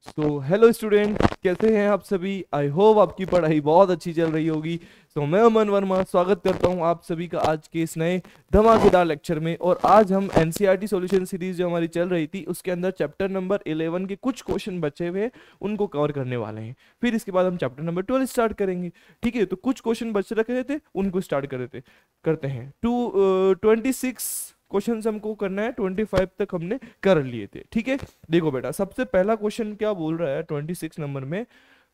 तो hello student, कैसे हैं आप सभी। आई होप आपकी पढ़ाई बहुत अच्छी चल रही होगी। तो मैं अमन वर्मा स्वागत करता हूं आप सभी का आज के इस नए धमाकेदार लेक्चर में। और आज हम एनसीईआरटी सॉल्यूशन सीरीज जो हमारी चल रही थी उसके अंदर चैप्टर नंबर 11 के कुछ क्वेश्चन बचे हुए हैं, उनको कवर करने वाले हैं। फिर इसके बाद हम चैप्टर नंबर 12 स्टार्ट करेंगे। ठीक है, तो कुछ क्वेश्चन बच रखे थे उनको स्टार्ट करते हैं। 26 क्वेश्चन हमको करना है, 25 तक हमने कर लिए थे। ठीक है, देखो बेटा, सबसे पहला क्वेश्चन क्या बोल रहा है 26 नंबर में।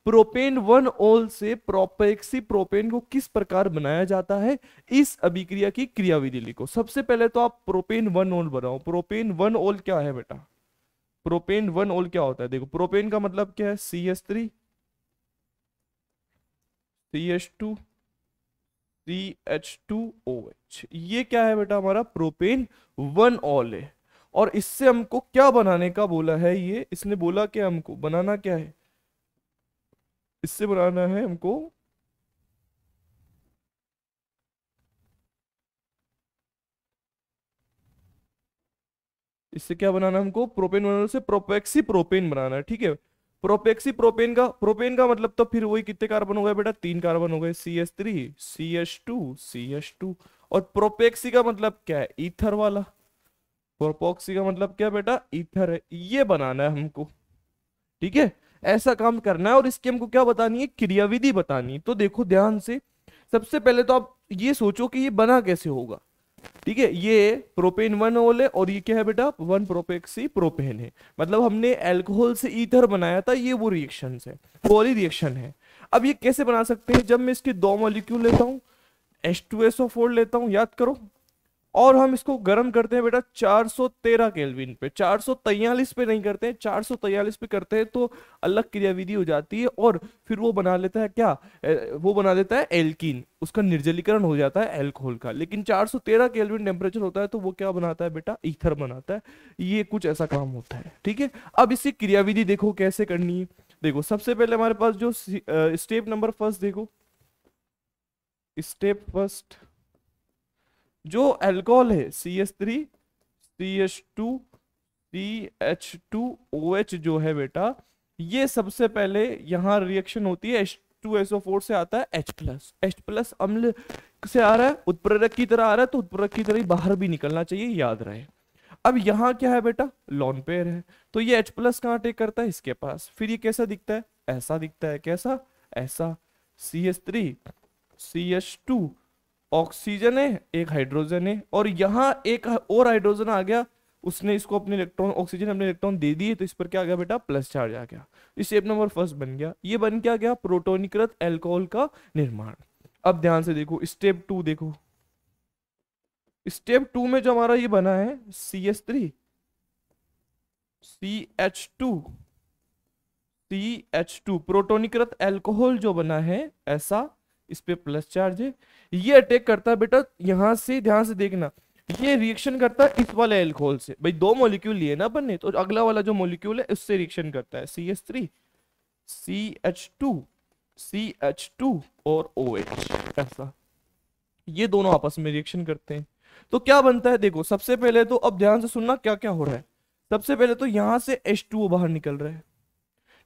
प्रोपेन वन ओल से प्रोपेक्सी प्रोपेन को किस प्रकार बनाया जाता है, इस अभिक्रिया की क्रियाविधि लिखो। सबसे पहले तो आप प्रोपेन वन ओल बनाओ। प्रोपेन वन ओल क्या है बेटा? प्रोपेन वन ओल क्या होता है? देखो, प्रोपेन का मतलब क्या है? CH3 CH2 CH2OH। ये क्या है बेटा? हमारा प्रोपेन वन ऑल है। और इससे हमको क्या बनाने का बोला है? ये इसने बोला कि हमको बनाना क्या है? इससे बनाना है हमको इससे क्या बनाना है? हमको प्रोपेन वन से प्रोपेक्सी प्रोपेन बनाना है। ठीक है, प्रोपेक्सी प्रोपेन का मतलब तो फिर वही कितने कार्बन हो गए बेटा? 3 कार्बन हो गए। CH3 CH2 और प्रोपेक्सी का मतलब क्या है? ईथर वाला। प्रोपोक्सी का मतलब क्या बेटा? ईथर है। ये बनाना है हमको। ठीक है, ऐसा काम करना है। और इसकी हमको क्या बतानी है? क्रियाविधि बतानी है। तो देखो ध्यान से, सबसे पहले तो आप ये सोचो कि ये बना कैसे होगा। ठीक है, ये प्रोपेन वन ओल है और ये क्या है बेटा? वन प्रोपेक्सी प्रोपेन है। मतलब हमने अल्कोहल से ईथर बनाया था, ये वो रिएक्शन है, वो वाली रिएक्शन है। अब ये कैसे बना सकते हैं? जब मैं इसके दो मॉलिक्यूल लेता हूं, H2SO4 लेता हूं, याद करो, और हम इसको गर्म करते हैं बेटा 413 केल्विन पे। 443 पे नहीं करते हैं, 443 पे करते हैं तो अलग क्रियाविधि हो जाती है। और फिर वो बना लेता है क्या? वो बना देता है एल्कीन, उसका निर्जलीकरण हो जाता है अल्कोहल का। लेकिन 413 केल्विन टेम्परेचर होता है तो वो क्या बनाता है बेटा? ईथर बनाता है। ये कुछ ऐसा काम होता है। ठीक है, अब इसकी क्रियाविधि देखो कैसे करनी है। देखो, सबसे पहले हमारे पास जो स्टेप नंबर फर्स्ट देखो, स्टेप फर्स्ट जो अल्कोहल है CH3 CH2 CH2OH जो है बेटा, ये सबसे पहले यहां रिएक्शन होती है। H2SO4 से आता है H+ अम्ल से आ रहा है, उत्प्रेरक की तरह आ रहा है, तो उत्प्रेरक की तरह ही बाहर भी निकलना चाहिए, याद रहे। अब यहाँ क्या है बेटा? लॉन पेयर है, तो ये H+ कहाँ टेक करता है? इसके पास। फिर ये कैसा दिखता है? ऐसा दिखता है। कैसा? ऐसा। CH3 CH2, ऑक्सीजन है, एक हाइड्रोजन है, और यहाँ एक और हाइड्रोजन आ गया, उसने इसको अपने इलेक्ट्रॉन, ऑक्सीजन अपने इलेक्ट्रॉन दे दिए, तो इस पर क्या आ गया बेटा? प्लस चार्ज आ गया। इस स्टेप नंबर फर्स्ट बन गया। ये बन क्या गया? प्रोटोनीकृत अल्कोहल का निर्माण। अब ध्यान से देखो, स्टेप 2 देखो। स्टेप 2 में जो हमारा ये बना है CH3 CH2 CH2, प्रोटोनीकृत अल्कोहल जो बना है ऐसा, इस पे प्लस चार्ज है। ये अटैक करता है बेटा, यहां से ध्यान से देखना, ये रिएक्शन करता है इस वाले अल्कोहल से। भाई दो मॉलिक्यूल लिए ना अपन ने, तो अगला वाला जो मॉलिक्यूल है उससे रिएक्शन करता है। CH3 CH2 CH2 और OH, ऐसा ये दोनों आपस में रिएक्शन करते हैं। तो क्या बनता है? देखो, सबसे पहले तो अब ध्यान से सुनना क्या क्या हो रहा है। सबसे पहले तो यहां से H2O बाहर निकल रहा है।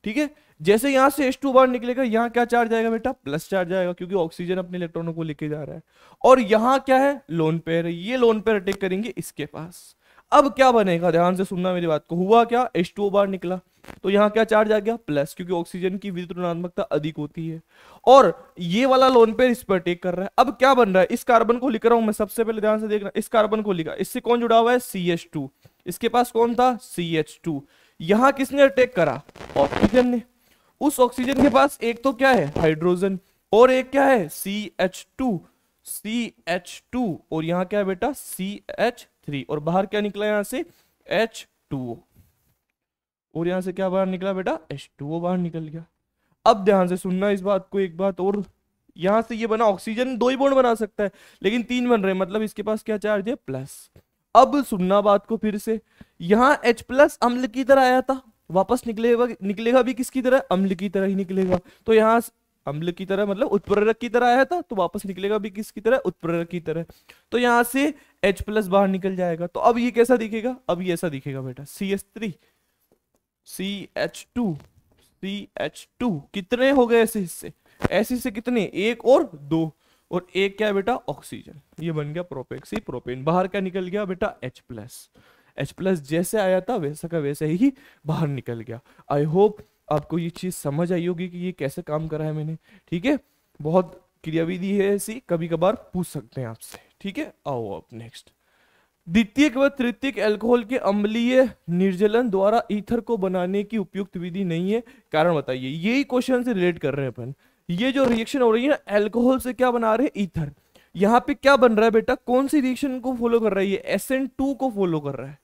ठीक है, जैसे यहां से H2 बाहर निकलेगा, यहां क्या चार्ज आएगा बेटा? प्लस चार्ज आएगा, क्योंकि ऑक्सीजन अपने इलेक्ट्रॉनों को लेके जा रहा है। और यहां क्या है? लोन पेयर है, ये लोन पेयर अटैक करेंगे इसके पास। अब क्या बनेगा? ध्यान से सुनना मेरी बात को। हुआ क्या? H2O बाहर निकला, तो यहां क्या चार्ज आ गया? प्लस, क्योंकि ऑक्सीजन की विद्युत ऋणात्मकता अधिक होती है। और ये वाला लोन पेयर इस पर अटैक कर रहा है। अब क्या बन रहा है? इस कार्बन को लिख रहा हूं मैं, सबसे पहले ध्यान से देखना, इस कार्बन को लिखा, इससे कौन जुड़ा हुआ है? CH2। इसके पास कौन था? CH2। यहां किसने अटैक करा? ऑक्सीजन ने। उस ऑक्सीजन के पास एक तो क्या है? हाइड्रोजन, और एक क्या है? CH2 और यहाँ क्या है बेटा? CH3। और बाहर क्या निकला यहाँ से? H2O। और यहाँ से क्या बाहर निकला बेटा? H2O बाहर निकल गया। अब ध्यान से सुनना इस बात को, एक बात और, यहां से ये बना, ऑक्सीजन दो ही बॉन्ड बना सकता है लेकिन तीन बन रहे हैं, मतलब इसके पास क्या चार्ज है? प्लस। अब सुनना बात को फिर से, यहां H+ अम्ल की तरह आया था, वापस निकलेगा, निकलेगा भी किसकी तरह? अम्ल की तरह ही निकलेगा। तो यहां अम्ल की तरह मतलब उत्प्रेरक की तरह आया था, तो वापस निकलेगा भी किसकी तरह? उत्प्रेरक की तरह। तो यहां से H+ बाहर निकल जाएगा। तो अब ये कैसा दिखेगा? अब ये ऐसा दिखेगा बेटा, CH3 CH2 CH2 कितने हो गए ऐसे हिस्से, ऐसे हिस्से कितने, एक और दो, और एक क्या है बेटा ऑक्सीजन, ये बन गया प्रोपेक्सी प्रोपेन। बाहर क्या निकल गया बेटा H प्लस जैसे आया था वैसा का वैसे ही बाहर निकल गया। आई होप आपको ये चीज समझ आई होगी कि ये कैसे काम करा है मैंने, ठीक है। बहुत क्रियाविधि है ऐसी, कभी कभार पूछ सकते हैं आपसे, ठीक है। आओ अब नेक्स्ट, द्वितीयक व तृतीयक अल्कोहल के अम्लीय निर्जलन द्वारा ईथर को बनाने की उपयुक्त विधि नहीं है, कारण बताइए। यही क्वेश्चन से रिलेट कर रहे हैं अपन। ये जो रिएक्शन हो रही है ना अल्कोहल से, क्या बना रहे हैं ईथर, यहाँ पे क्या बन रहा है बेटा, कौन सी रिएक्शन को फॉलो कर रहा है ये, SN2 को फॉलो कर रहा है।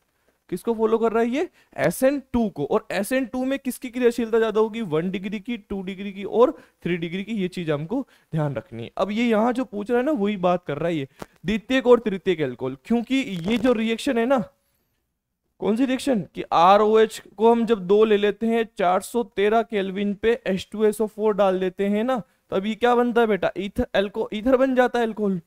किसको फॉलो कर रहा है ये, SN2 को। और SN2 में किसकी क्रियाशीलता ज्यादा होगी, 1 डिग्री की, 2 डिग्री की और 3 डिग्री की। ये चीज हमको ध्यान रखनी है। अब ये यहाँ जो पूछ रहा है ना वही बात कर रहा है ये द्वितीयक और तृतीयक अल्कोहल, क्योंकि ये जो रिएक्शन है ना, कौन सी रिएक्शन कि ROH को हम जब 2 ले लेते हैं 413 केल्विन पे H2SO4 डाल देते हैं ना, तब ये क्या बनता है बेटा, ईथर बन जाता है अल्कोहल,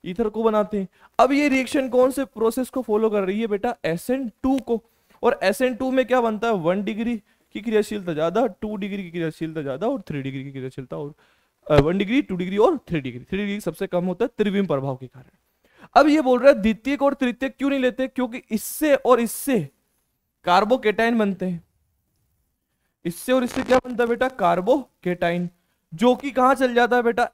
ईथर को बनाते हैं। अब ये रिएक्शन कौन से प्रोसेस को फॉलो कर रही है बेटा, SN2 को। और SN2 में क्या बनता है, 1 डिग्री की क्रियाशीलता ज्यादा, 2 डिग्री की क्रियाशीलता ज्यादा और 3 डिग्री की क्रियाशीलता, और 1 डिग्री, 2 डिग्री और 3 डिग्री। 3 डिग्री सबसे कम होता है त्रिविम प्रभाव के कारण। अब ये बोल रहा है द्वितीयक और तृतीयक क्यों नहीं लेते, क्योंकि इससे और इससे कार्बोकेटाइन बनते हैं। इससे और इससे क्या बनता है बेटा, कार्बोकेटाइन, जो कि कहां चल जाता है बेटा,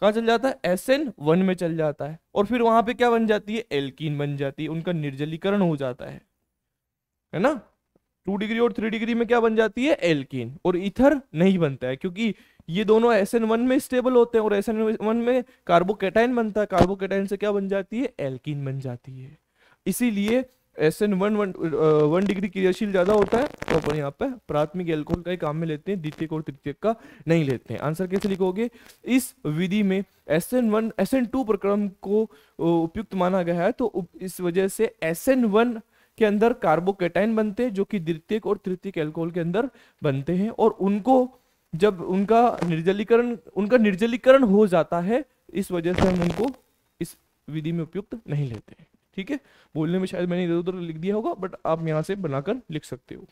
कहां चल जाता है, SN1 में चल जाता है। और फिर वहां पे क्या बन जाती है, एल्कीन बन जाती है, उनका निर्जलीकरण हो जाता है ना। 2 डिग्री और 3 डिग्री में क्या बन जाती है, एल्कीन, और ईथर नहीं बनता है, क्योंकि ये दोनों SN1 में स्टेबल होते हैं और SN1 में कार्बोकेटाइन बनता है, कार्बोकेटाइन से क्या बन जाती है, एल्कीन बन जाती है। इसीलिए SN1 1 डिग्री क्रियाशील ज्यादा होता है, तो अपन यहाँ पे प्राथमिक एल्कोहल का ही काम में लेते हैं, द्वितीयक और तृतीयक का नहीं लेते हैं। आंसर कैसे लिखोगे, इस विधि में SN1 SN2 प्रक्रम को उपयुक्त माना गया है, तो इस वजह से SN1 के अंदर कार्बोकेटाइन बनते हैं, जो कि द्वितीयक और तृतीयक अल्कोहल के अंदर बनते हैं, और उनको जब उनका निर्जलीकरण हो जाता है, इस वजह से हम उनको इस विधि में उपयुक्त नहीं लेते हैं, ठीक है। बोलने में शायद मैंने इधर उधर लिख दिया होगा, बट आप यहां से बनाकर लिख सकते हो।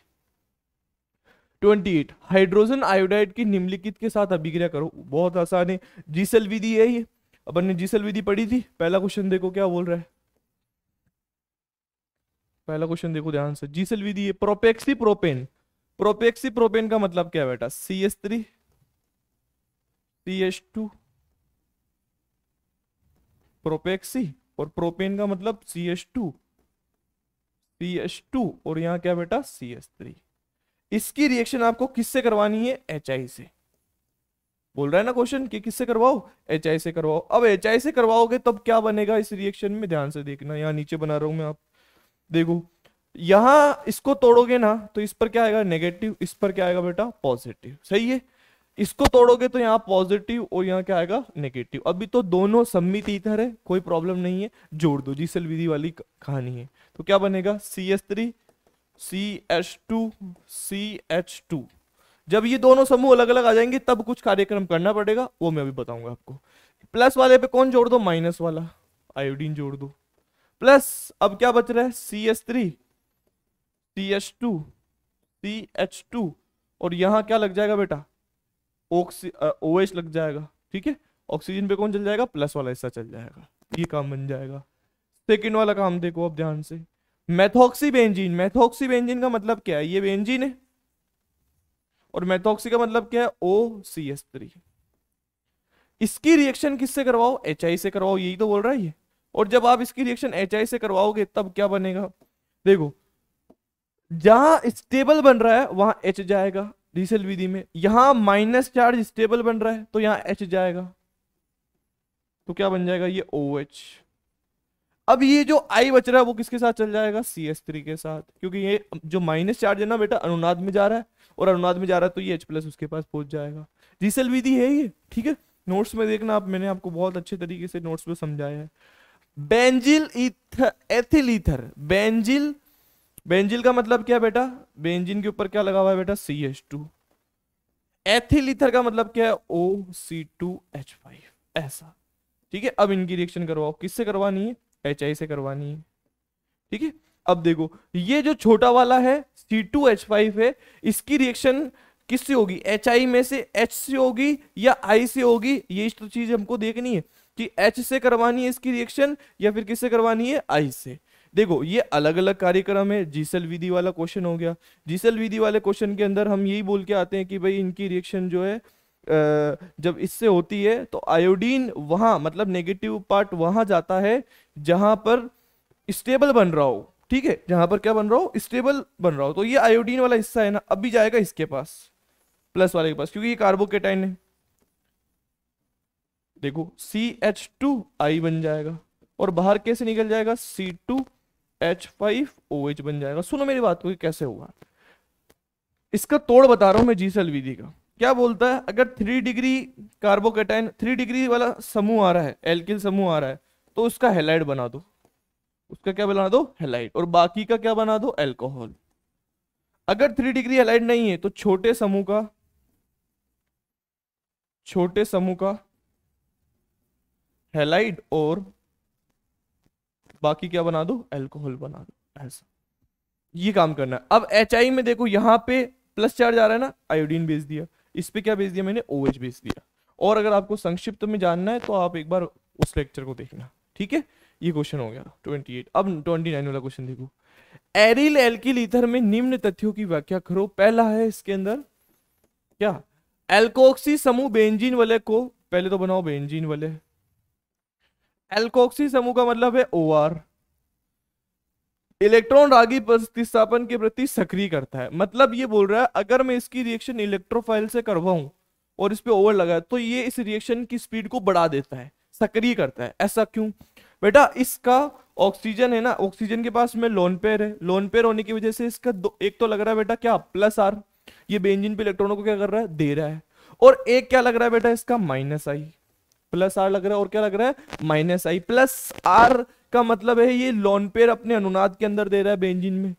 28 हाइड्रोजन आयोडाइड की निम्नलिखित के साथ अभिक्रिया करो। बहुत आसान है, जीसेल विधि है ये, अपन ने जीसेल विधि पढ़ी थी। पहला क्वेश्चन देखो क्या बोल रहा है, पहला क्वेश्चन देखो ध्यान से, जीसेल विधि है, प्रोपेक्सी प्रोपेन। प्रोपेक्सी प्रोपेन का मतलब क्या है बेटा, CH3 CH2 प्रोपेक्सी, और प्रोपेन का मतलब CH2 और यहाँ क्या बेटा CH3। इसकी रिएक्शन आपको किससे करवानी है, HI से। बोल रहा है ना क्वेश्चन कि किससे करवाओ, HI से करवाओ। अब HI से करवाओगे तब क्या बनेगा इस रिएक्शन में, ध्यान से देखना, यहाँ नीचे बना रहा हूं मैं, आप देखो, यहां इसको तोड़ोगे ना तो इस पर क्या आएगा, नेगेटिव, इस पर क्या आएगा बेटा, पॉजिटिव, सही है। इसको तोड़ोगे तो यहाँ पॉजिटिव और यहाँ क्या आएगा, नेगेटिव। अभी तो दोनों सम्मित ईथर है, कोई प्रॉब्लम नहीं है, जोड़ दो, जीसेल विधि वाली कहानी है। तो क्या बनेगा, CH3 CH2 CH2। जब ये दोनों समूह अलग अलग आ जाएंगे तब कुछ कार्यक्रम करना पड़ेगा, वो मैं अभी बताऊंगा आपको। प्लस वाले पे कौन जोड़ दो, माइनस वाला आयोडीन जोड़ दो, प्लस अब क्या बच रहा है, CH3 CH2 CH2, और यहां क्या लग जाएगा बेटा, OH लग जाएगा, ठीक है। ऑक्सीजन पे कौन चल जाएगा, प्लस वाला हिस्सा चल जाएगा, ये काम बन जाएगा। सेकंड वाला काम देखो अब ध्यान से, मेथॉक्सी बेंजीन। मेथॉक्सी बेंजीन का मतलब क्या है, ये बेंजीन है और मेथॉक्सी का मतलब क्या है, OCH3। इसकी रिएक्शन किससे करवाओ, HI से करवाओ, यही तो बोल रहा है ये। और जब आप इसकी रिएक्शन HI से करवाओगे तब क्या बनेगा, देखो, जहां स्टेबल बन रहा है वहां H जाएगा रीसेल विधि में, यहां माइनस चार्ज स्टेबल बन रहा है तो यहां H जाएगा, तो क्या बन जाएगा, ये OH। अब ये जो I बच रहा है वो किसके साथ चल जाएगा, CH3 के साथ, क्योंकि ये जो माइनस चार्ज है ना बेटा अनुनाद में जा रहा है, और अनुनाद में जा रहा है तो ये H+ उसके पास पहुंच जाएगा। रीसेल विधि है ये, ठीक है। नोट्स में देखना आप, मैंने आपको बहुत अच्छे तरीके से नोट्स में समझाया है। बेंजिल एथिल ईथर, बेंजिल का मतलब क्या है बेटा, बेंजीन के ऊपर क्या लगा हुआ है बेटा, CH2। एथिल ईथर का मतलब क्या है, OC2H5, ऐसा, ठीक है। अब इनकी रिएक्शन करवाओ, किससे करवानी है, HI से करवानी है, ठीक है। अब देखो ये जो छोटा वाला है C2H5 है, इसकी रिएक्शन किससे होगी, HI में से H से होगी या I से होगी, ये तो चीज हमको देखनी है कि H से करवानी है इसकी रिएक्शन या फिर किससे करवानी है, I से। देखो ये अलग अलग कार्यक्रम है, जीसेल विधि वाला क्वेश्चन हो गया। जीसेल विधि वाले क्वेश्चन के अंदर हम यही बोल के आते हैं कि भाई इनकी रिएक्शन जो है जब इससे होती है तो आयोडीन वहां, मतलब नेगेटिव पार्ट वहां जाता है जहां पर स्टेबल बन रहा हो, ठीक है, जहां पर क्या बन रहा हो, स्टेबल बन रहा हो। तो ये आयोडीन वाला हिस्सा है ना, अब भी जाएगा इसके पास, प्लस वाले के पास, क्योंकि ये कार्बोकेटाइन है। देखो CH2I बन जाएगा और बाहर कैसे निकल जाएगा, C2H5OH बन जाएगा। सुनो मेरी बात को, ये कैसे हुआ, इसका तोड़ बता रहा हूं मैं जीसेल विधि का। क्या बोलता है, अगर 3 डिग्री कार्बोकेटाइन, 3 डिग्री वाला समूह आ रहा है, एल्किल समूह आ रहा है, तो उसका हैलाइड बना दो, उसका क्या बना दो, हैलाइड, और बाकी का क्या बना दो, अल्कोहल। अगर 3 डिग्री हैलाइड नहीं है तो छोटे समूह का हैलाइड और बाकी क्या बना दो, अल्कोहल बना दो, ऐसा ये काम करना है। अब HI में देखो यहां पे प्लस चार्ज आ रहा है ना, आयोडीन भेज दिया, इस पे क्या भेज दिया मैंने, OH भेज दिया। और अगर आपको संक्षिप्त में जानना है तो आप एक बार उस लेक्चर को देखना, ठीक है। ये क्वेश्चन हो गया 28। अब 29 वाला क्वेश्चन देखो, एरिल एल्किल ईथर में निम्न तथ्यों की व्याख्या करो। पहला है इसके अंदर क्या, एल्कोक्सी समूह बेंजीन वलय को, पहले तो बनाओ बेंजीन वलय, एल्कोक्सी समूह का मतलब है OR, इलेक्ट्रॉन रागी प्रतिस्थापन के प्रति सक्रिय करता है। मतलब ये बोल रहा है अगर मैं इसकी रिएक्शन इलेक्ट्रोफाइल से करवाऊं और इस पे ओवर लगा तो ये इस रिएक्शन की स्पीड को बढ़ा देता है, सक्रिय करता है। ऐसा क्यों बेटा, इसका ऑक्सीजन है ना, ऑक्सीजन के पास में लोन पेयर है, लोन पेयर होने की वजह से इसका एक तो लग रहा है बेटा क्या, प्लस R, ये बेंजीन पे इलेक्ट्रॉनों को क्या कर रहा है, दे रहा है। और एक क्या लग रहा है बेटा इसका, -I, प्लस R लग रहा है, और क्या लग रहा है, -I। प्लस R का मतलब है ये लोन पेयर अपने अनुनाद के अंदर दे रहा है बेंजीन में।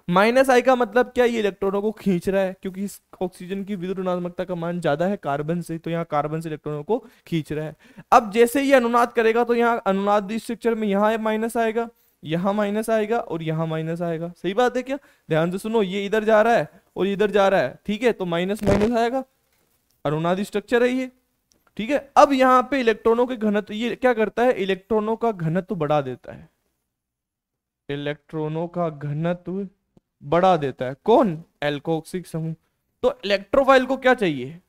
-I का मतलब क्या, ये इलेक्ट्रॉनों को खींच रहा है, क्योंकि इस ऑक्सीजन की विद्युत ऋणात्मकता का मान ज्यादा है कार्बन से, तो यहाँ कार्बन से इलेक्ट्रॉनों को खींच रहा है। अब जैसे ये अनुनाद करेगा तो यहाँ अनुनाद स्ट्रक्चर में यहाँ माइनस आएगा, यहाँ माइनस आएगा और यहाँ माइनस आएगा। सही बात है क्या, ध्यान से सुनो, ये इधर जा रहा है और इधर जा रहा है, ठीक है, तो माइनस माइनस आएगा, अनुनाद स्ट्रक्चर है ये, ठीक है। अब यहाँ पे इलेक्ट्रॉनों के घनत्व, ये क्या करता है, इलेक्ट्रॉनों का घनत्व बढ़ा देता है, इलेक्ट्रॉनों का घनत्व बढ़ा देता है, कौन, एल्कोक्सिक समूह। तो इलेक्ट्रोफाइल को क्या चाहिए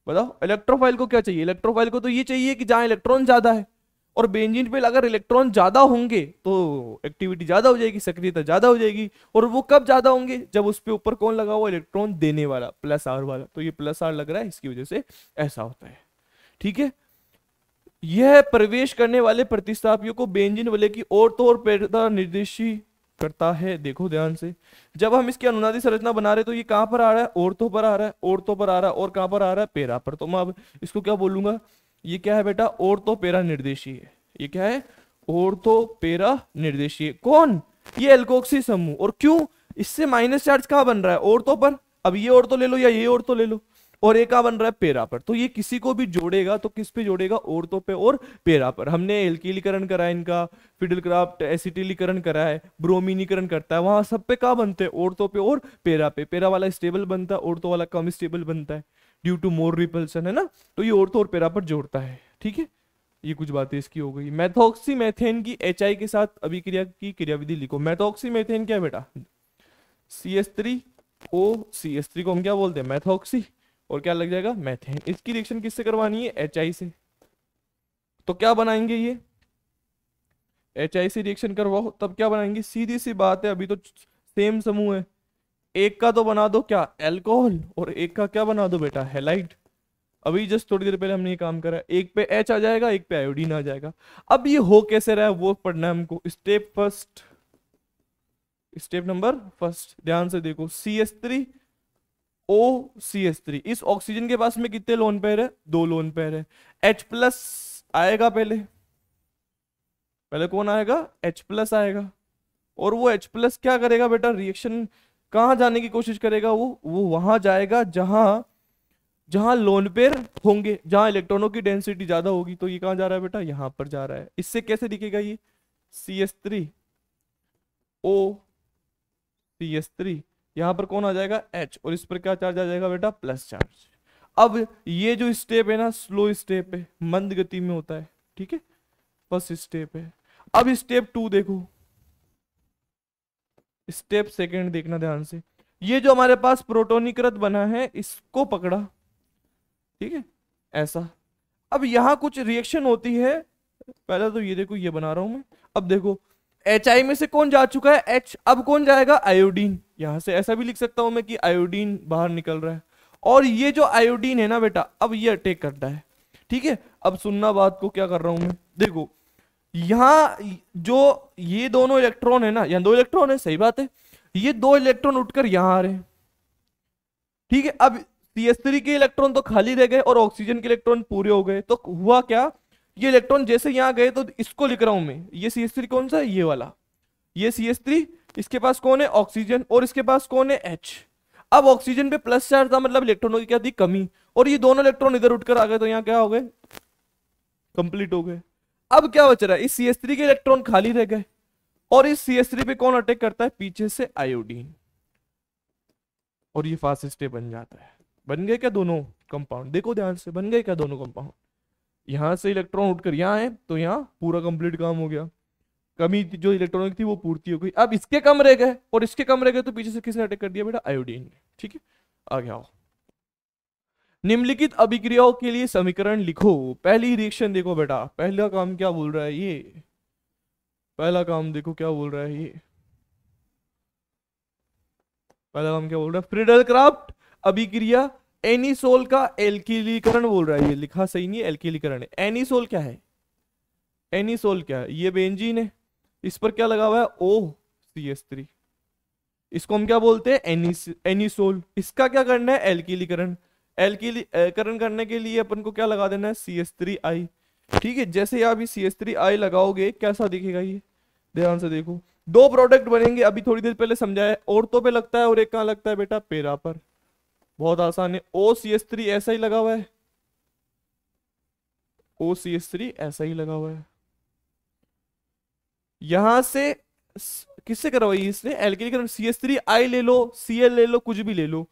बताओ, इलेक्ट्रोफाइल को क्या चाहिए, इलेक्ट्रोफाइल को तो ये चाहिए कि जहां इलेक्ट्रॉन ज्यादा है, और बेंजीन पे अगर इलेक्ट्रॉन ज्यादा होंगे तो एक्टिविटी ज्यादा हो जाएगी, सक्रियता ज्यादा हो जाएगी। और वो कब ज्यादा होंगे, जब उस पे ऊपर कौन लगा हुआ, इलेक्ट्रॉन देने वाला, +R वाला। तो ये +R लग रहा है, इसकी वजह से ऐसा होता है, ठीक है। यह प्रवेश करने वाले प्रतिस्थापियों को बेंजीन वलय की ओर तो और पैदा निर्देशी करता है। देखो ध्यान से, जब हम इसकी अनुनादी संरचना बना रहे तो ये कहां पर आ रहा है, ओर्थो पर आ रहा है, ओर्थो पर आ रहा है, और कहां पर आ रहा है, पेरा पर। तो मैं अब इसको क्या बोलूंगा, ये क्या है बेटा, ओर्थो पेरा निर्देशी है। ये क्या है, ओर्थो पेरा निर्देशी। कौन, ये एल्कोक्सी समूह। और क्यों, इससे माइनस चार्ज कहां बन रहा है, ओर्थो पर। अब ये ओर्थो ले लो या ये ओर्थो ले लो, और एक बन रहा है पेरा पर। तो ये किसी को भी जोड़ेगा तो किस पे जोड़ेगा, ओर्थो पे और पेरा पर। हमने एल्किलीकरण करा है इनका, फिडलक्राफ्ट एसिटिलीकरण करा है, ब्रोमीनीकरण करता है, वहां सब पे कहाँ बनते हैं, ओर्थो पे और पेरा पे। पेरा वाला स्टेबल बनता है, ओर्थो वाला कम स्टेबल बनता है ड्यू टू मोर रिपल्सन, है ना। तो ये ओर्थो और पेरा पर जोड़ता है, ठीक है। ये कुछ बातें इसकी हो गई। मेथॉक्सी मेथेन की HI के साथ अभिक्रिया की क्रियाविधि लिखो। मेथॉक्सी मेथेन क्या है बेटा, CH3O, CH3 को हम क्या बोलते हैं, मेथॉक्सी, और क्या लग जाएगा, मेथेन। इसकी रिएक्शन किससे करवानी है, HI से। तो क्या बनाएंगे, ये HI से रिएक्शन करवाओ तब क्या बनाएंगे, सीधी सी बात है, अभी तो सेम समूह है, एक का तो बना दो क्या, अल्कोहल, और एक का क्या बना दो बेटा, हैलाइड। अभी जस्ट थोड़ी देर पहले हमने ये काम करा, एक पे H आ जाएगा, एक पे आयोडीन आ जाएगा। अब ये हो कैसे रहा है वो पढ़ना है हमको। Step first, step number first, ध्यान से देखो, CH3O, CH3, इस ऑक्सीजन के पास में कितने लोन पेयर है, 2 लोन पेयर है। H+ आएगा पहले, पहले कौन आएगा, H+ आएगा, और वो H+ क्या करेगा बेटा, रिएक्शन कहां जाने की कोशिश करेगा, वो वहां जाएगा जहां जहां लोन पेयर होंगे, जहां इलेक्ट्रॉनों की डेंसिटी ज्यादा होगी। तो ये कहां जा रहा है बेटा, यहां पर जा रहा है। इससे कैसे दिखेगा ये, CH3O, CH3 यहाँ पर कौन आ जाएगा H, और इस पर क्या चार्ज आ जाएगा बेटा प्लस चार्ज। अब ये जो स्टेप है ना स्लो स्टेप है, मंद गति में होता है, ठीक है, फर्स्ट स्टेप है। अब स्टेप 2 देखो, स्टेप सेकंड देखना ध्यान से। ये जो हमारे पास प्रोटोनीकृत बना है इसको पकड़ा, ठीक है, ऐसा। अब यहां कुछ रिएक्शन होती है, पहले तो ये देखो ये बना रहा हूं मैं। अब देखो HI में से कौन जा चुका है H, अब कौन जाएगा आयोडीन। यहां से ऐसा भी लिख सकता हूं मैं कि आयोडीन बाहर निकल रहा है, और ये जो आयोडीन है ना बेटा अब ये अटैक करता है, ठीक है। अब सुनना बात को, क्या कर रहा हूं मैं, देखो यहां जो ये दोनों इलेक्ट्रॉन है ना, यहाँ 2 इलेक्ट्रॉन है, सही बात है, ये 2 इलेक्ट्रॉन उठकर यहां आ रहे हैं, ठीक है। अब CH3 के इलेक्ट्रॉन तो खाली रह गए और ऑक्सीजन के इलेक्ट्रॉन पूरे हो गए, तो हुआ क्या, ये इलेक्ट्रॉन जैसे यहां गए तो इसको लिख रहा हूं मैं, ये CH3 कौन सा है, ये वाला, ये CH3, इसके पास कौन है ऑक्सीजन, और इसके पास कौन है H। अब ऑक्सीजन पे प्लस चार्ज था, मतलब इलेक्ट्रॉनों की क्या थी कमी, और ये दोनों इलेक्ट्रॉन इधर उठकर आ गए, तो यहाँ क्या हो गए, कंप्लीट हो गए। अब क्या बच रहा है, इस CH3 के इलेक्ट्रॉन खाली रह गए, और इस CH3 पे कौन अटैक करता है, पीछे से आयोडीन, और ये फास्ट स्टेप बन जाता है। बन गए क्या दोनों कंपाउंड, देखो ध्यान से, बन गए क्या दोनों कंपाउंड। यहां से इलेक्ट्रॉन उठकर यहाँ है तो यहाँ पूरा कंप्लीट काम हो गया, कमी जो इलेक्ट्रॉनिक थी वो पूर्ति हो गई। अब इसके कम रह गए और इसके कम रह गए, तो पीछे से किसने अटैक कर दिया बेटा, आयोडीन ने, ठीक है। आगे आओ, निम्नलिखित अभिक्रियाओं के लिए समीकरण लिखो। पहली रिएक्शन देखो बेटा, पहला काम क्या बोल रहा है ये, पहला काम देखो क्या बोल रहा है ये, पहला काम क्या बोल रहा है, फ्रीडल क्राफ्ट अभिक्रिया एनिसोल का एल्किलीकरण बोल रहा है, ये लिखा सही नहीं है, एल्किलीकरण है। एनिसोल क्या है, एनिसोल क्या है, ये बेंजीन है, इस पर क्या लगा हुआ है OCH3, इसको हम क्या बोलते हैं एनिसोल। इसका क्या करना है, एल्किलीकरण, एल्किलीकरण करने के लिए अपन को क्या लगा देना है, CH3I, ठीक है। जैसे आप ये CH3I लगाओगे कैसा दिखेगा ये, ध्यान से देखो, 2 प्रोडक्ट बनेंगे, अभी थोड़ी देर पहले समझाया, औरतों पे लगता है और एक कहाँ लगता है बेटा, पेरा पर, बहुत आसान है। OCH3 ऐसा ही लगा हुआ है, OCH3 ऐसा ही लगा हुआ है, यहां से किससे करवाई इसने एल्किलीकरण, CH3I ले लो, Cl ले लो, कुछ भी ले लो,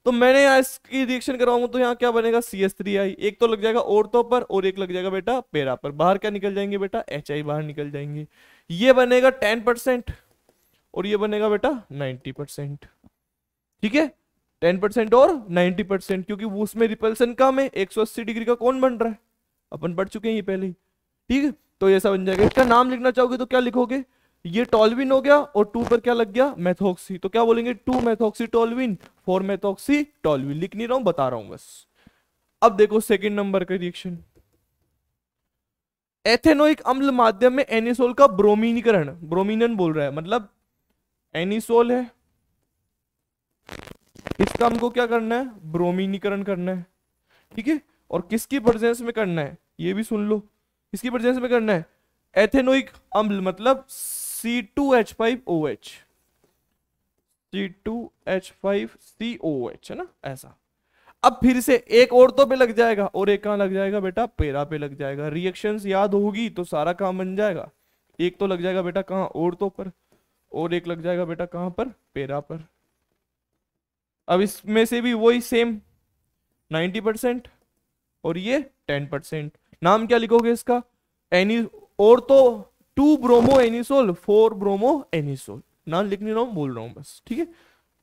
तो मैंने यहाँ इसकी रिएक्शन करवाऊंगा तो यहाँ क्या बनेगा, CH3I, एक तो लग जाएगा औरतों पर और एक लग जाएगा बेटा पेरा पर, बाहर क्या निकल जाएंगे बेटा, HI बाहर निकल जाएंगे, ये बनेगा 10% और ये बनेगा बेटा 90%, ठीक है, 10% और 90%, क्योंकि वो उसमें रिपल्सन कम है, 180 डिग्री का कौन बन रहा है, अपन पढ़ चुके हैं ये पहले ही, ठीक है। तो ऐसा बन जाएगा, इसका नाम लिखना चाहोगे तो क्या लिखोगे, ये टॉल्विन हो गया और 2 पर क्या लग गया, मेथॉक्सी, तो क्या बोलेंगे 2 मेथॉक्सी टॉल्विन, 4 मेथॉक्सी टॉल्विन, लिख नहीं रहा हूं बता रहा हूं बस। अब देखो सेकंड नंबर का रिएक्शन, एथेनोइक अम्ल माध्यम में एनिसोल का ब्रोमीनीकरण, ब्रोमीनन बोल रहा है, मतलब एनिसोल है, इसका हमको क्या करना है, ब्रोमीनीकरण करना है, ठीक है। और किसकी प्रेजेंस में करना है, ये भी सुन लो, किसकी प्रेजेंस में करना है, एथेनोइक अम्ल मतलब C2H5OH, C2H5COH है ना, ऐसा। अब फिर से एक औरतों पे लग जाएगा और एक कहां लग जाएगा बेटा, पेरा पे लग जाएगा, रिएक्शंस याद होगी तो सारा काम बन जाएगा। एक तो लग जाएगा बेटा कहां, औरतों पर, और एक लग जाएगा बेटा कहां पर, पेरा पर। अब इसमें से भी वही सेम 90% और ये 10%, नाम क्या लिखोगे इसका, एनी, और तो 2 ब्रोमो एनिसोल 4 ब्रोमो एनिसोल, नाम लिख नहीं रहा हूं, बोल रहा हूं बस, ठीक है,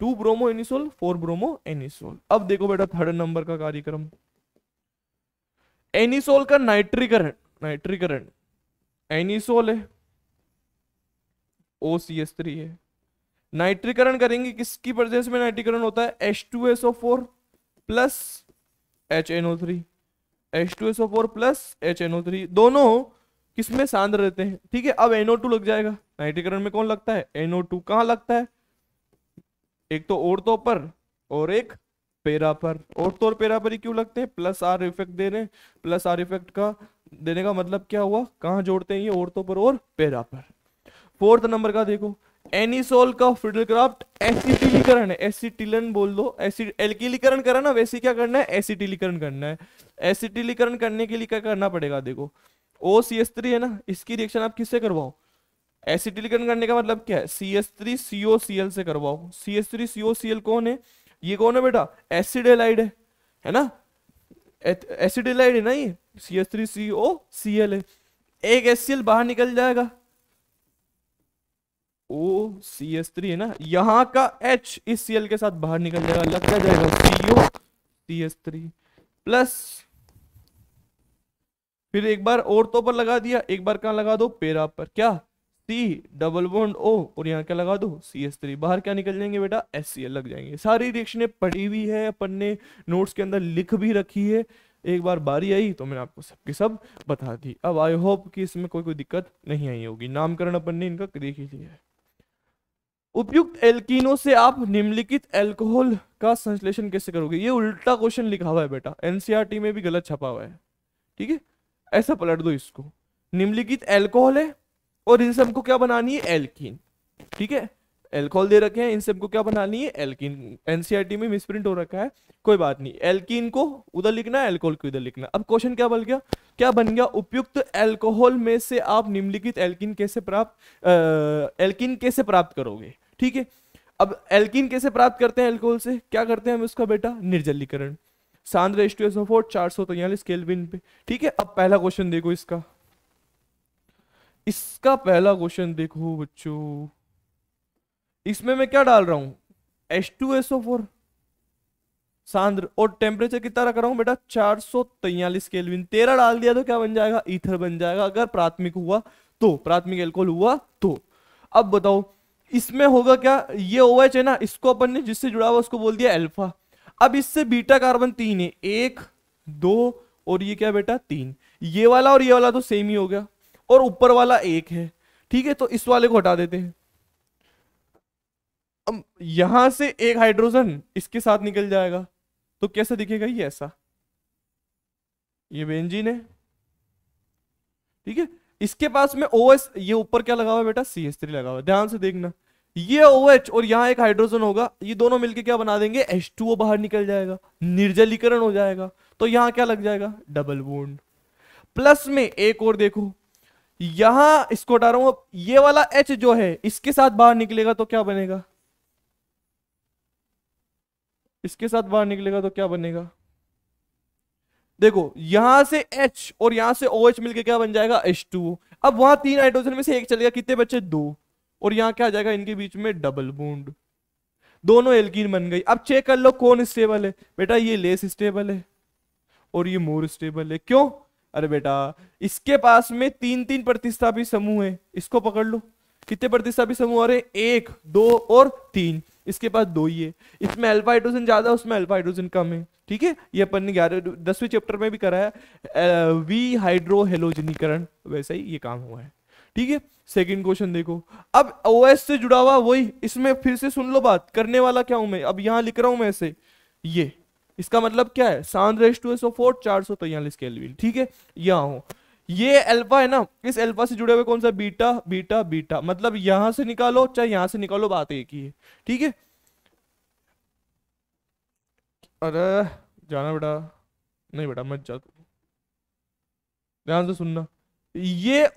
2 ब्रोमो एनिसोल 4 ब्रोमो एनिसोल। अब देखो बेटा थर्ड नंबर का कार्यक्रम, एनिसोल का नाइट्रीकरण, नाइट्रीकरण, एनिसोल है OCH3 है, नाइट्रीकरण करेंगे, किसकी प्रेजेंस में नाइट्रीकरण होता है, H2SO4 plus HNO3, H2SO4 plus HNO3, दोनों किसमें सांद्र रहते हैं, ठीक है। अब NO2 लग जाएगा, नाइट्रीकरण में कौन लगता है, NO2 कहां लगता है, एक तो औरतों पर और एक पेरा पर, औरतों और पेरा पर ही क्यों लगते हैं, प्लस आर इफेक्ट दे रहे हैं, प्लस आर इफेक्ट का देने का मतलब क्या हुआ, कहां जोड़ते हैं ये, औरतों पर और पेरा पर। फोर्थ नंबर का देखो, एनिसोल का फ्रीडलक्राफ्ट एसिटिलीकरण है, एसिटिलन बोल दो, एसिड एल्किलीकरण करा ना, वैसे क्या करना है, एसिटिलीकरण करना है। एसिटिलीकरण करने के लिए क्या करना पड़ेगा, देखो OCH3 है ना, इसकी रिएक्शन आप किससे करवाओ, एसिटिलीकरण करने का मतलब क्या है, CH3COCl से करवाओ। CH3COCl कौन है, ये कौन है बेटा, एसिड हैलाइड है ना, एसिड हैलाइड है ना ये, CH3COCl है। एक HCl बाहर निकल जाएगा, OCH3 है ना, यहाँ का H इस Cl के साथ बाहर निकल जाएगा, लग क्या जाएगा, COCH3 प्लस, फिर एक बार और तो पर लगा दिया, एक बार कहाँ लगा दो, पेरा पर, क्या, C डबल बॉन्ड O, और यहाँ क्या लगा दो, CH3, बाहर क्या निकल जाएंगे बेटा, HCl लग जाएंगे। सारी रिएक्शनें पढ़ी हुई है अपन ने, नोट्स के अंदर लिख भी रखी है, एक बार बारी आई तो मैंने आपको सबकी सब बता दी। अब आई होप कि इसमें कोई दिक्कत नहीं आई होगी। नामकरण अपन ने इनका देख ही लिया है। उपयुक्त एल्कीनों से आप निम्नलिखित अल्कोहल का संश्लेषण कैसे करोगे, ये उल्टा क्वेश्चन लिखा हुआ है बेटा, एनसीईआरटी में भी गलत छपा हुआ है, ठीक है, ऐसा पलट दो इसको। निम्नलिखित अल्कोहल है और इन सबको क्या बनानी है, एल्कीन, ठीक है, अल्कोहल दे रखे हैं, इन सबको क्या बनानी है, एल्कीन। एनसीईआरटी में मिसप्रिंट हो रखा है, कोई बात नहीं, एल्कीन को उधर लिखना है, अल्कोहल को इधर लिखना है। अब क्वेश्चन क्या बन गया, क्या बन गया, उपयुक्त अल्कोहल में से आप निम्नलिखित एल्कीन कैसे प्राप्त करोगे, ठीक है। अब एल्कीन कैसे प्राप्त करते हैं अल्कोहल से, क्या करते हैं हम उसका बेटा, निर्जलीकरण, सांद्र H2SO4 443 केल्विन पे, ठीक है। अब पहला क्वेश्चन देखो इसका पहला क्वेश्चन देखो बच्चों, इसमें मैं क्या डाल रहा हूं, H2SO4 सांद्र, और टेम्परेचर कितना रख रहा हूं बेटा, 443 केल्विन, 13 डाल दिया तो क्या बन जाएगा, ईथर बन जाएगा, अगर प्राथमिक हुआ तो, प्राथमिक अल्कोहल हुआ तो। अब बताओ इसमें होगा क्या, ये OH है ना, इसको अपन ने जिससे जुड़ा हुआ उसको बोल दिया अल्फा। अब इससे बीटा कार्बन 3 है, 1 2 और ये क्या बेटा 3, ये वाला और ये वाला तो सेम ही हो गया, और ऊपर वाला 1 है, ठीक है, तो इस वाले को हटा देते हैं। अब यहां से एक हाइड्रोजन इसके साथ निकल जाएगा, तो कैसा दिखेगा ये, ऐसा, ये बेंजीन है, ठीक है। इसके पास में OH, ये ऊपर क्या लगा हुआ है बेटा, CH3 लगा हुआ है, ध्यान से देखना, ये OH और यहाँ एक हाइड्रोजन होगा, ये दोनों मिलके क्या बना देंगे, H2O बाहर निकल जाएगा, निर्जलीकरण हो जाएगा, तो यहाँ क्या लग जाएगा, डबल बॉन्ड। प्लस में एक और देखो, यहां इसको हटा रहा हूं, अब ये वाला H जो है इसके साथ बाहर निकलेगा तो क्या बनेगा, इसके साथ बाहर निकलेगा तो क्या बनेगा, देखो यहां से H और यहां से OH मिलके क्या बन जाएगा, H2O। अब वहां 3 हाइड्रोजन में से एक चलेगा, कितने बचे, 2, और यहां क्या आ जाएगा, इनके बीच में डबल बॉन्ड, दोनों एल्कीन बन गई। अब चेक कर लो कौन स्टेबल है बेटा, ये लेस स्टेबल है और ये मोर स्टेबल है, क्यों, अरे बेटा इसके पास में 3 प्रतिस्थापी समूह है, इसको पकड़ लो, कितने प्रतिस्थापी समूह आ रहे, 1 2 और 3, इसके पास 2 ही है, इसमें अल्फा हाइड्रोजन ज्यादा है, उसमें अल्फा हाइड्रोजन कम है, ठीक है। ये अपन ने 10वीं चैप्टर में भी करा है, वी हाइड्रो हेलोजनीकरण, वैसा ही ये काम हुआ है, ठीक है। सेकंड क्वेश्चन देखो, अब OH से जुड़ा हुआ वही, इसमें फिर से सुन लो बात, करने वाला क्या हूं मैं, अब यहां लिख रहा हूं मैं ऐसे, ये इसका मतलब क्या है, सांद्र H2SO4 443 केल्विन, ठीक है। यहां हो, ये अल्फा है ना, इस अल्फा से जुड़े हुए कौन सा, बीटा बीटा बीटा, मतलब यहां से निकालो चाहे यहां से निकालो, बात एक ही है, ठीक है। अरे जाना बेटा, नहीं बेटा मत जा, ध्यान से सुनना, ये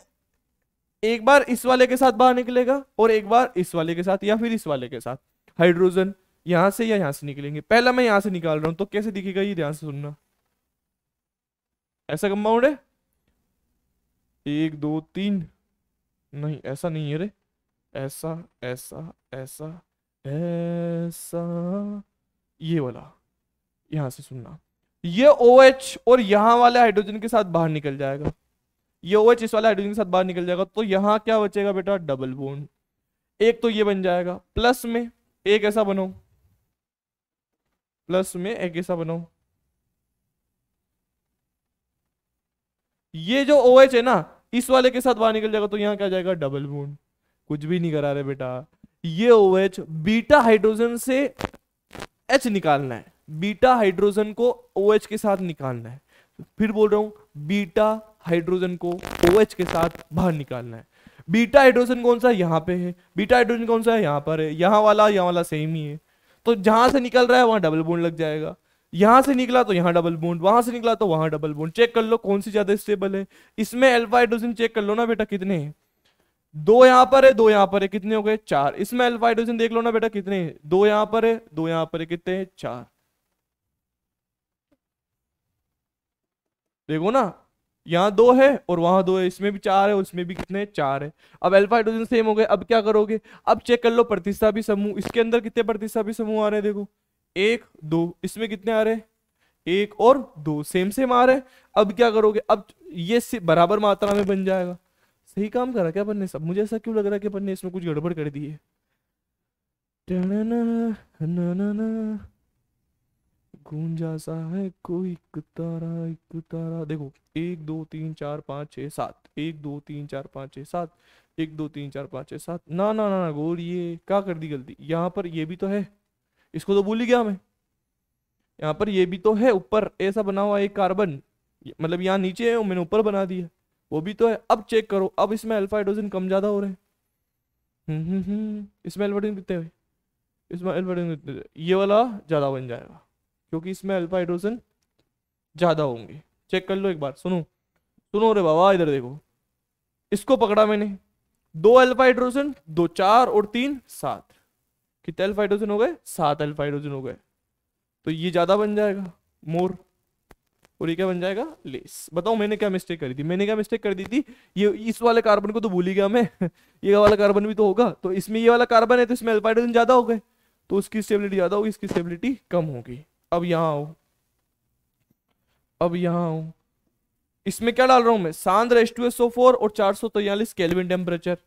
एक बार इस वाले के साथ बाहर निकलेगा और एक बार इस वाले के साथ या फिर इस वाले के साथ, हाइड्रोजन यहां से या यहां से निकलेंगे, पहला मैं यहां से निकाल रहा हूं, तो कैसे दिखेगा ये, ध्यान से सुनना, ऐसा कंपाउंड है, 1 2 3, नहीं ऐसा नहीं है रे, ऐसा ऐसा ऐसा ऐसा, ये वाला, यहां से सुनना, ये OH और यहां वाले हाइड्रोजन के साथ बाहर निकल जाएगा, ये OH इस वाले हाइड्रोजन के साथ बाहर निकल जाएगा, तो यहां क्या बचेगा बेटा, डबल बॉन्ड, एक तो ये बन जाएगा, प्लस में एक ऐसा बनाओ, प्लस में एक ऐसा बनाओ, ये जो OH है ना इस वाले के साथ बाहर निकल जाएगा, तो यहां क्या जाएगा, डबल बॉन्ड, कुछ भी नहीं करा रहे बेटा, ये OH बीटा हाइड्रोजन से H निकालना है, बीटा हाइड्रोजन को OH के साथ निकालना है, फिर बोल रहा हूं बीटा हाइड्रोजन को OH के साथ बाहर निकालना है। बीटा हाइड्रोजन कौन सा, यहां पे है, बीटा हाइड्रोजन कौन सा है, यहां पर है, यहां वाला सेम ही है, तो जहां से निकल रहा है वहां डबल बॉन्ड लग जाएगा, यहां से निकला तो यहां डबल बॉन्ड, वहां से निकला तो वहां डबल बॉन्ड, चेक कर लो कौन सी ज्यादा स्टेबल है, इसमें अल्फा हाइड्रोजन चेक कर लो ना बेटा, कितने हैं, दो यहां पर है, दो यहां पर है, कितने हो गए? चार। इसमें अल्फा हाइड्रोजन देख लो ना बेटा कितने हैं, दो यहां पर है, दो यहां पर है, कितने हैं? चार। देखो ना, यहाँ दो है और वहां दो है, इसमें भी चार है, उसमें भी कितने हैं? चार है। अब अल्फा हाइड्रोजन सेम हो गए, अब क्या करोगे? अब चेक कर लो प्रतिस्थापी समूह, इसके अंदर कितने प्रतिस्थापी समूह आ रहे हैं देखो, एक दो, इसमें कितने आ रहे हैं? एक और दो, सेम सेम आ रहे हैं। अब क्या करोगे? अब ये बराबर मात्रा में बन जाएगा। सही काम करा क्या अपन ने सब? मुझे ऐसा क्यों लग रहा है कि अपन ने इसमें कुछ गड़बड़ कर दी है। गूंजा सा है कोई एक तारा, देखो, एक दो तीन चार पाँच छः सात, एक दो तीन चार पाँच छः सात, एक दो तीन चार पाँच छः सात, ना ना ना ना गोर, ये क्या कर दी गलती, यहाँ पर ये भी तो है, इसको तो भूल ही गया मैं। यहाँ पर ये भी तो है, ऊपर ऐसा बना हुआ एक कार्बन, मतलब यहाँ नीचे है, मैंने ऊपर बना दिया, वो भी तो है। अब चेक करो, अब इसमें अल्फा हाइड्रोजन कम ज्यादा हो रहे हैं। इसमें अल्फा हाइड्रोजन कितने हुए? इसमें अल्फा हाइड्रोजन कितने हुए? ये वाला ज्यादा बन जाएगा, क्योंकि इसमें अल्फा हाइड्रोजन ज्यादा होंगे। चेक कर लो एक बार, सुनो सुनो रे बाबा, इधर देखो, इसको पकड़ा मैंने, दो अल्फा हाइड्रोजन, दो चार और तीन सात, कितने अल्फा हाइड्रोजन हो गए? सात अल्फा हाइड्रोजन हो गए। तो ये ज्यादा बन जाएगा, मोर, और ये क्या बन जाएगा? लेस। बताओ मैंने क्या मिस्टेक करी थी? मैंने क्या मिस्टेक कर दी थी? ये इस वाले कार्बन को तो भूल ही गया मैं ये वाला कार्बन भी तो होगा, तो इसमें ये वाला कार्बन है, तो इसमें अल्फा हाइड्रोजन ज्यादा हो गए, तो उसकी स्टेबिलिटी ज्यादा होगी, इसकी स्टेबिलिटी कम होगी। अब यहाँ आओ, अब यहाँ आओ, इसमें क्या डाल रहा हूं मैं? सांद्र H2SO4 और 443 केल्विन टेम्परेचर।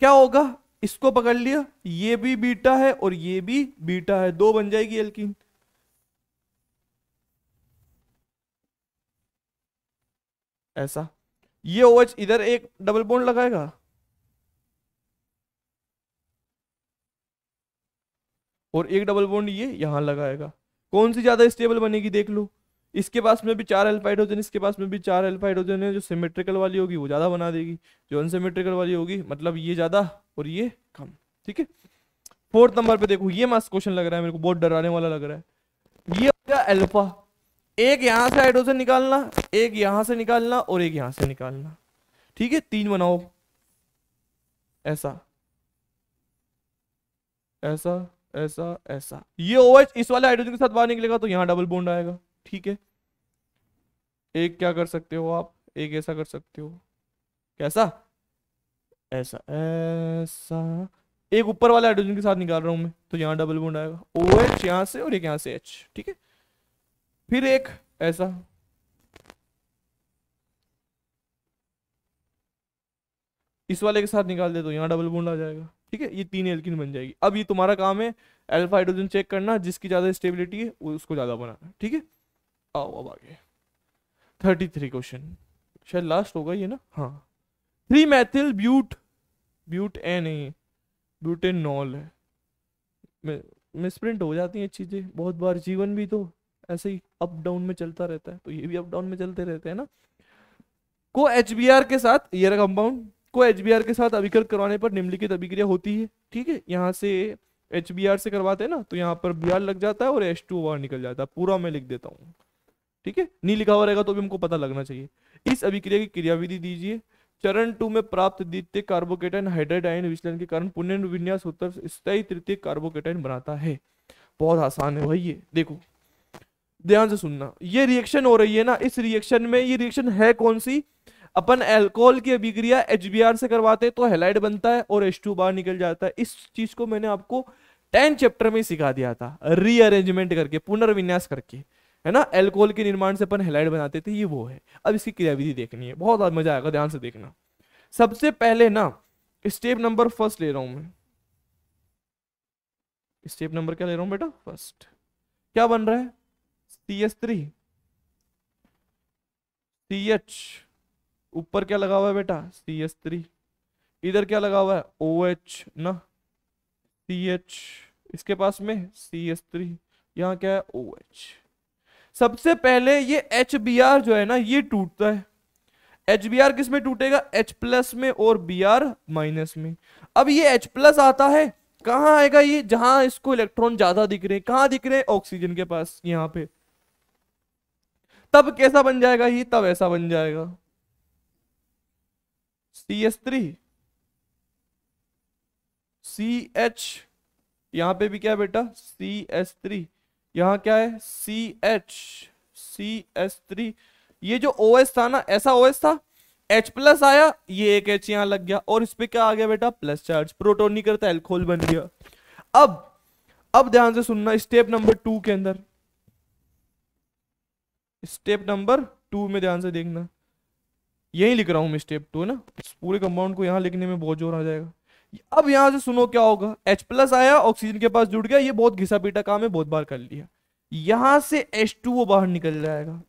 क्या होगा? इसको पकड़ लिया, ये भी बीटा है और ये भी बीटा है, दो बन जाएगी एल्कीन। ऐसा, ये OH इधर एक डबल बॉन्ड लगाएगा, और एक डबल बॉन्ड ये यहां लगाएगा। कौन सी ज्यादा स्टेबल बनेगी देख लो, इसके पास में भी चार अल्फा हाइड्रोजन, इसके पास में भी चार अल्फा हाइड्रोजन है, जो सिमेट्रिकल वाली होगी वो ज्यादा बना देगी, जो अनसिमेट्रिकल वाली होगी मतलब ये ज्यादा और ये कम। ठीक है, फोर्थ नंबर पे देखो, ये मस्त क्वेश्चन लग रहा है मेरे को, बहुत डराने वाला लग रहा है। ये हो गया अल्फा, एक यहां से हाइड्रोजन निकालना, एक यहां से निकालना और एक यहां से निकालना। ठीक है, तीन बनाओ, ऐसा ऐसा ऐसा ऐसा, ये OH इस वाले हाइड्रोजन के साथ बाहर निकलेगा तो यहाँ डबल बॉन्ड आएगा। ठीक है, एक क्या कर सकते हो आप, एक ऐसा कर सकते हो, कैसा? ऐसा ऐसा, एक ऊपर वाले हाइड्रोजन के साथ निकाल रहा हूं मैं, तो यहाँ डबल बॉन्ड आएगा, OH यहाँ से और एक यहाँ से H। ठीक है, फिर एक ऐसा, इस वाले के साथ निकाल दे तो यहाँ डबल बॉन्ड आ जाएगा। ठीक है, ये तीन एल्कीन बन जाएगी। अब ये तुम्हारा काम है अल्फा हाइड्रोजन चेक करना, जिसकी ज्यादा स्टेबिलिटी है उसको ज्यादा बनाना। ठीक है, आओ अब आगे 33 क्वेश्चन, शायद लास्ट होगा ये ना। हाँ, थ्री मैथिल ब्यूट, ब्यूट ए नहीं, ब्यूटेनॉल है। मिसप्रिंट हो जाती हैं चीजें बहुत बार, जीवन भी तो ऐसे ही अप डाउन में चलता रहता है, तो ये भी अप डाउन में चलते रहते हैं ना। को HBr के साथ, ये रहा कंपाउंड, को HBr के साथ अभिकृत करवाने पर निम्नलिखित अभिक्रिया होती है। ठीक है, यहाँ से HBr से करवाते हैं ना, तो यहाँ पर Br लग जाता है और H2 बाहर निकल जाता है, पूरा मैं लिख देता हूँ। ठीक है, नहीं लिखा हुआ रहेगा तो भी हमको पता लगना चाहिए। इस अभिक्रिया की क्रियाविधि दीजिए। चरण 2 में प्राप्त द्वितीय कार्बोकेटाइन हाइड्राइड आयन विचलन के कारण पुनर्विन्यास होकर स्थायी तृतीय कार्बोकेटाइन बनाता है। बहुत आसान है भाई, ये देखो ध्यान से सुनना, ये रिएक्शन हो रही है ना, इस रिएक्शन में, ये रिएक्शन है कौन सी? अपन अल्कोहल की अभिक्रिया HBr से करवाते हैं तो हैलाइड बनता है और H2 बाहर निकल जाता है। इस चीज को मैंने आपको 10 चैप्टर में सिखा दिया था, रीअरेंजमेंट करके, पुनर्विन्यास करके, है ना। अल्कोहल के निर्माण से अपन हैलाइड बनाते थे, ये वो है। अब इसकी क्रियाविधि देखनी है, बहुत मजा आएगा, ध्यान से देखना। सबसे पहले ना स्टेप नंबर फर्स्ट ले रहा हूं मैं, स्टेप नंबर क्या ले रहा हूं बेटा? फर्स्ट। क्या बन रहा है? CH3 CH, ऊपर क्या लगा हुआ है बेटा? CH3, इधर क्या लगा हुआ है? OH ना, CH, इसके पास में CH3, यहाँ क्या है? OH। सबसे पहले ये HBr जो है ना, ये टूटता है। HBr किस में टूटेगा? H प्लस में और Br माइनस में। अब ये H प्लस आता है, कहाँ आएगा ये? जहां इसको इलेक्ट्रॉन ज्यादा दिख रहे हैं। कहाँ दिख रहे हैं? ऑक्सीजन के पास, यहाँ पे। तब कैसा बन जाएगा ये? तब ऐसा बन जाएगा, CH3 CH, यहाँ पे भी क्या है बेटा CH3, यहाँ क्या है CH3। ये जो OH था ना, ऐसा OH था, H प्लस आया, ये एक H यहाँ लग गया, और इस पे क्या आ गया बेटा प्लस चार्ज, प्रोटॉन नहीं करता एल्कोहल बन गया। अब ध्यान से सुनना, स्टेप नंबर 2 के अंदर, स्टेप नंबर 2 में ध्यान से देखना, यही लिख रहा हूं मैं स्टेप 2 ना, इस पूरे कंपाउंड को यहां लिखने में बहुत जोर आ जाएगा। अब यहां से सुनो क्या होगा, H प्लस आया, ऑक्सीजन के पास जुड़ गया, ये बहुत घिसा पीटा काम है, बहुत बार कर लिया। यहां से H2O बाहर निकल जाएगा,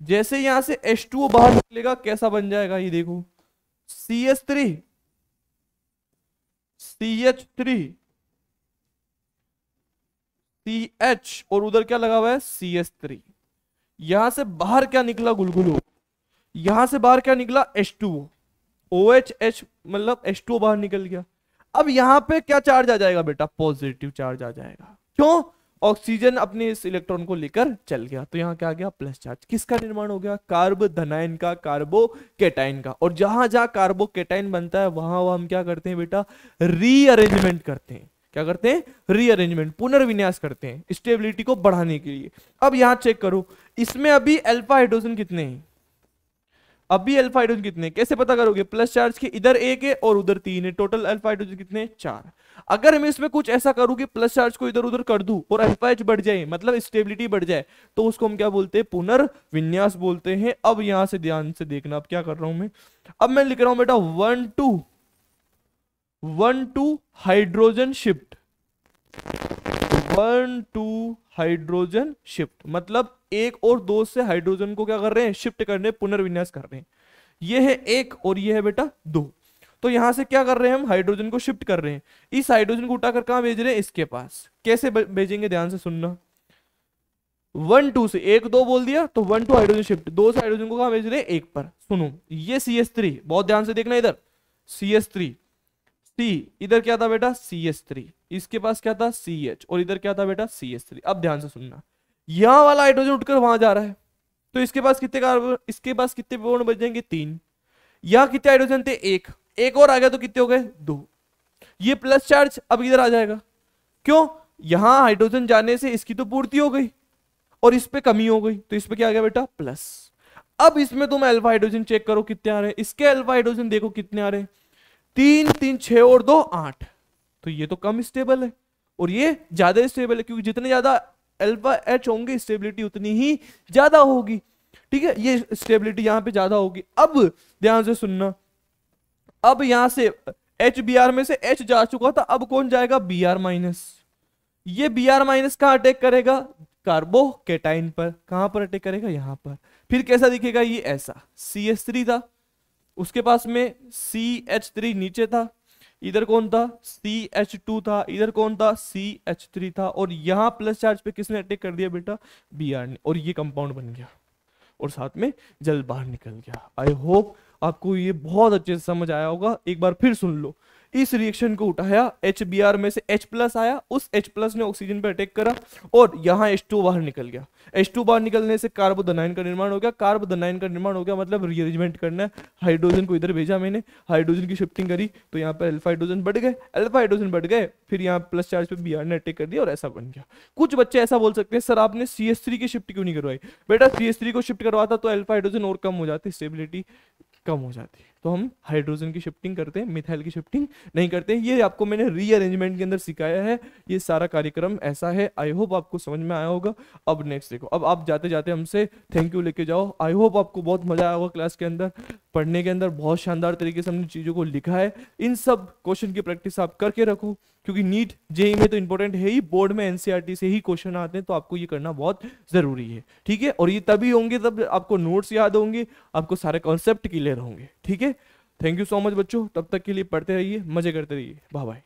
जैसे यहां से H2O बाहर निकलेगा कैसा बन जाएगा ये देखो, CH3 CH3 CH, और उधर क्या लगा हुआ है CH3। यहां से बाहर क्या निकला गुलगुलो, यहां से बाहर क्या निकला H2O, OH मतलब H2O बाहर निकल गया। अब यहां पे क्या चार्ज आ जाएगा बेटा, पॉजिटिव चार्ज आ जाएगा, क्यों, ऑक्सीजन अपने इस इलेक्ट्रॉन को लेकर चल गया, तो यहाँ क्या आ गया प्लस चार्ज। किसका निर्माण हो गया, कार्ब धनायन का, कार्बोकेटाइन का। और जहां जहां कार्बोकेटाइन बनता है वहां वहां हम क्या करते हैं बेटा, रीअरेंजमेंट करते हैं। क्या करते हैं, रीअरेंजमेंट, पुनर्विन्यास करते हैं स्टेबिलिटी को बढ़ाने के लिए। अब यहां चेक करो, इसमें अभी अल्फा हाइड्रोजन कितने हैं, अभी अल्फा हाइड्रोजन कितने, कैसे पता करोगे, प्लस चार्ज के इधर एक है और उधर 3 है, टोटल अल्फा हाइड्रोजन कितने 4। अगर मैं इसमें कुछ ऐसा करूं कि प्लस चार्ज को इधर उधर कर दूं और अल्फा एच बढ़ जाए, मतलब स्टेबिलिटी बढ़ जाए, तो उसको हम क्या बोलते हैं, पुनर्विन्यास बोलते हैं। अब यहां से ध्यान से देखना, अब क्या कर रहा हूं मैं, अब मैं लिख रहा हूं बेटा 1 2 हाइड्रोजन शिफ्ट, 1 2 हाइड्रोजन शिफ्ट, मतलब 1 और 2 से हाइड्रोजन को क्या कर रहे हैं, शिफ्ट करने, पुनर्विन्यास कर रहे हैं। ये है 1 और ये है बेटा 2, तो यहां से क्या कर रहे हैं हम, हाइड्रोजन को शिफ्ट कर रहे हैं। इस हाइड्रोजन को उठाकर कहां भेज रहे हैं, इसके पास। कैसे भेजेंगे, ध्यान से सुनना, 1 2 से 1 2 बोल दिया तो 1 2 हाइड्रोजन शिफ्ट, 2 से हाइड्रोजन को कहां भेज रहे हैं, 1 पर। सुनो, ये CH3, बहुत ध्यान से देखना, इधर CH3 C, इधर क्या था बेटा CH3, इसके पास क्या था CH, और इधर क्या था बेटा CH3। अब ध्यान से सुनना, यहां वाला हाइड्रोजन उठकर वहां जा रहा है, तो इसके पास कितने कार्बन, इसके पास कितने बॉन्ड बच जाएंगे, 3। यहां कितने हाइड्रोजन थे, 1 और आ गया तो कितने हो गए, 2। ये प्लस चार्ज अब इधर आ जाएगा, क्यों, यहां हाइड्रोजन जाने से इसकी तो पूर्ति हो गई और इस पे कमी हो गई, तो इस पे क्या आ गया बेटा प्लस। अब इसमें तुम अल्फा हाइड्रोजन चेक करो कितने आ रहे हैं, इसके अल्फा हाइड्रोजन देखो कितने आ रहे हैं, 3 3 6 और 2 8, तो ये तो कम स्टेबल है और ये ज्यादा स्टेबल है, क्योंकि जितने ज्यादा अल्फा एच होंगे स्टेबिलिटी उतनी ही ज्यादा होगी। ठीक है, ये स्टेबिलिटी यहां पे ज्यादा होगी। अब ध्यान से सुनना, अब यहां से एच बी आर में से एच जा चुका था, अब कौन जाएगा, बी आर माइनस। ये बी आर माइनस कहां अटैक करेगा, कार्बोकेटाइन पर। कहां पर अटैक करेगा, यहां पर। फिर कैसा दिखेगा, ये ऐसा, CH3 था, उसके पास में CH3 नीचे था, इधर कौन था CH2 था, इधर कौन था CH3 था, और यहां प्लस चार्ज पे किसने अटैक कर दिया बेटा, Br ने, और ये कंपाउंड बन गया और साथ में जल बाहर निकल गया। आई होप आपको ये बहुत अच्छे से समझ आया होगा। एक बार फिर सुन लो, इस रिएक्शन को उठाया, HBr में से H प्लस आया, उस H प्लस ने ऑक्सीजन पर अटैक करा और यहाँ H2 बाहर निकल गया। H2 बाहर निकलने से कार्बोधनाइन का निर्माण हो गया। कार्बोधनाइन का निर्माण हो गया मतलब रीअरेंजमेंट करना है, हाइड्रोजन को इधर भेजा मैंने, हाइड्रोजन की शिफ्टिंग करी तो यहाँ पर अल्फा हाइड्रोजन बढ़ गए, अल्फा हाइड्रोजन बढ़ गए, फिर यहाँ प्लस चार्ज पे Br ने अटैक कर दिया और ऐसा बन गया। कुछ बच्चे ऐसा बोल सकते हैं सर आपने CH3 की शिफ्ट क्यों नहीं करवाई। बेटा CH3 को शिफ्ट करवाता तो अल्फा हाइड्रोजन और कम हो जाती, स्टेबिलिटी कम हो जाती, तो हम हाइड्रोजन की शिफ्टिंग करते हैं, मिथाइल की शिफ्टिंग नहीं करते हैं। ये आपको मैंने रीअरेंजमेंट के अंदर सिखाया है, ये सारा कार्यक्रम ऐसा है। आई होप आपको समझ में आया होगा। अब नेक्स्ट देखो, अब आप जाते जाते हमसे थैंक यू लेके जाओ। आई होप आपको बहुत मजा आया होगा क्लास के अंदर, पढ़ने के अंदर बहुत शानदार तरीके से हमने चीज़ों को लिखा है। इन सब क्वेश्चन की प्रैक्टिस आप करके रखो, क्योंकि नीट जेईई में तो इंपॉर्टेंट है ही, बोर्ड में एनसीईआरटी से ही क्वेश्चन आते हैं, तो आपको ये करना बहुत जरूरी है। ठीक है, और ये तभी होंगे तब आपको नोट्स याद होंगे, आपको सारे कॉन्सेप्ट क्लियर होंगे। ठीक है, थैंक यू सो मच बच्चों, तब तक के लिए पढ़ते रहिए, मजे करते रहिए, बाय बाय।